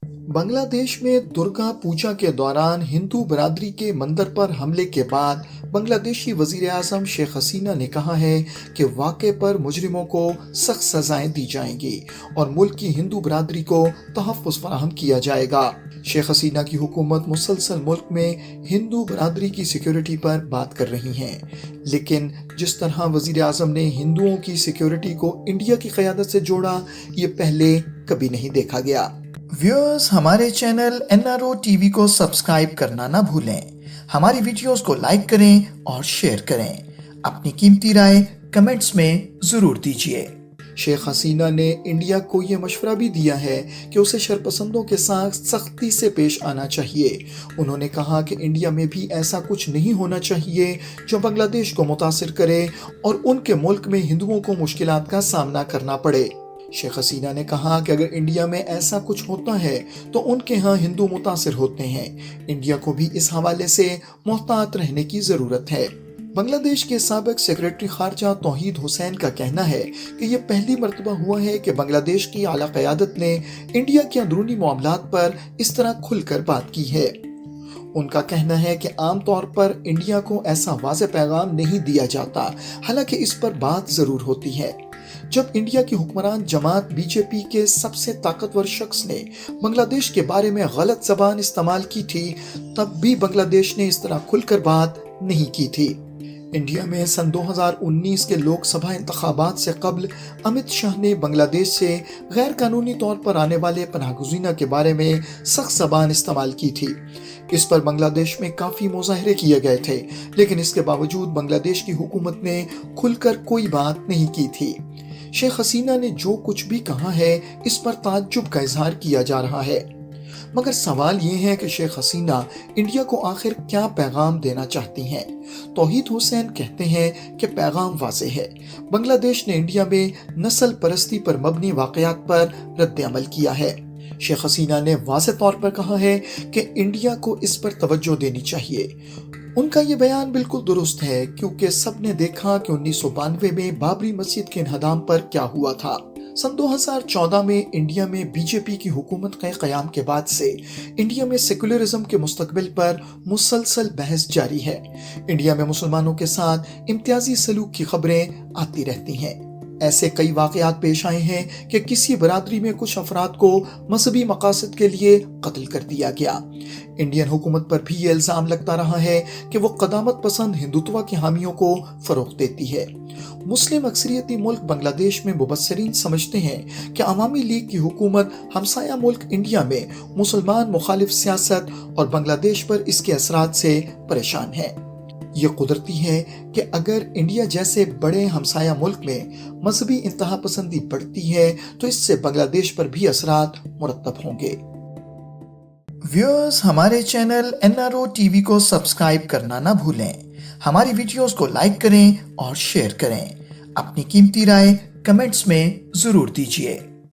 بنگلہ دیش میں درگا پوجا کے دوران ہندو برادری کے مندر پر حملے کے بعد بنگلہ دیشی وزیر اعظم شیخ حسینہ نے کہا ہے کہ واقعے پر مجرموں کو سخت سزائیں دی جائیں گی اور ملک کی ہندو برادری کو تحفظ فراہم کیا جائے گا۔ شیخ حسینہ کی حکومت مسلسل ملک میں ہندو برادری کی سیکیورٹی پر بات کر رہی ہے، لیکن جس طرح وزیر اعظم نے ہندوؤں کی سیکیورٹی کو انڈیا کی قیادت سے جوڑا، یہ پہلے کبھی نہیں دیکھا گیا۔ ویورز، ہمارے چینل NRO TV کو سبسکرائب کرنا نہ بھولیں۔ ہماری ویڈیوز کو لائک کریں اور شیئر کریں۔ اپنی قیمتی رائے کمنٹس میں ضرور دیجیے۔ شیخ حسینہ نے انڈیا کو یہ مشورہ بھی دیا ہے کہ اسے شرپسندوں کے ساتھ سختی سے پیش آنا چاہیے۔ انہوں نے کہا کہ انڈیا میں بھی ایسا کچھ نہیں ہونا چاہیے جو بنگلہ دیش کو متاثر کرے اور ان کے ملک میں ہندوؤں کو مشکلات کا سامنا کرنا پڑے۔ شیخ حسینہ نے کہا کہ اگر انڈیا میں ایسا کچھ ہوتا ہے تو ان کے ہاں ہندو متاثر ہوتے ہیں۔ انڈیا کو بھی اس حوالے سے محتاط رہنے کی ضرورت ہے۔ بنگلہ دیش کے سابق سیکریٹری خارجہ توحید حسین کا کہنا ہے کہ یہ پہلی مرتبہ ہوا ہے کہ بنگلہ دیش کی اعلیٰ قیادت نے انڈیا کے اندرونی معاملات پر اس طرح کھل کر بات کی ہے۔ ان کا کہنا ہے کہ عام طور پر انڈیا کو ایسا واضح پیغام نہیں دیا جاتا، حالانکہ اس پر بات ضرور ہوتی ہے۔ جب انڈیا کی حکمران جماعت BJP کے سب سے طاقتور شخص نے بنگلہ دیش کے بارے میں غلط زبان استعمال کی تھی، تب بھی بنگلہ دیش نے اس طرح کھل کر بات نہیں کی تھی۔ انڈیا میں سن 2019 کے لوک سبھا انتخابات سے قبل امت شاہ نے بنگلہ دیش سے غیر قانونی طور پر آنے والے پناہ گزینوں کے بارے میں سخت زبان استعمال کی تھی۔ اس پر بنگلہ دیش میں کافی مظاہرے کیے گئے تھے، لیکن اس کے باوجود بنگلہ دیش کی حکومت نے کھل کر کوئی بات نہیں کی تھی۔ شیخ حسینہ نے جو کچھ بھی کہا ہے اس پر تعجب کا اظہار کیا جا رہا ہے، مگر سوال یہ ہے کہ شیخ حسینہ انڈیا کو آخر کیا پیغام دینا چاہتی ہیں۔ توحید حسین کہتے ہیں کہ پیغام واضح ہے۔ بنگلہ دیش نے انڈیا میں نسل پرستی پر مبنی واقعات پر رد عمل کیا ہے۔ شیخ حسینہ نے واضح طور پر کہا ہے کہ انڈیا کو اس پر توجہ دینی چاہیے۔ ان کا یہ بیان بالکل درست ہے، کیونکہ سب نے دیکھا کہ 1992 میں بابری مسجد کے انہدام پر کیا ہوا تھا۔ سن 2014 میں انڈیا میں BJP کی حکومت کے قیام کے بعد سے انڈیا میں سیکولرزم کے مستقبل پر مسلسل بحث جاری ہے۔ انڈیا میں مسلمانوں کے ساتھ امتیازی سلوک کی خبریں آتی رہتی ہیں۔ ایسے کئی واقعات پیش آئے ہیں کہ کسی برادری میں کچھ افراد کو مذہبی مقاصد کے لیے قتل کر دیا گیا۔ انڈین حکومت پر بھی یہ الزام لگتا رہا ہے کہ وہ قدامت پسند ہندوتوا کے حامیوں کو فروغ دیتی ہے۔ مسلم اکثریتی ملک بنگلہ دیش میں مبصرین سمجھتے ہیں کہ عوامی لیگ کی حکومت ہمسایہ ملک انڈیا میں مسلمان مخالف سیاست اور بنگلہ دیش پر اس کے اثرات سے پریشان ہے۔ یہ قدرتی ہے کہ اگر انڈیا جیسے بڑے ہمسایہ ملک میں مذہبی انتہا پسندی بڑھتی ہے تو اس سے بنگلہ دیش پر بھی اثرات مرتب ہوں گے۔ ویورز، ہمارے چینل NRO TV کو سبسکرائب کرنا نہ بھولیں۔ ہماری ویڈیوز کو لائک کریں اور شیئر کریں۔ اپنی قیمتی رائے کمنٹس میں ضرور دیجیے۔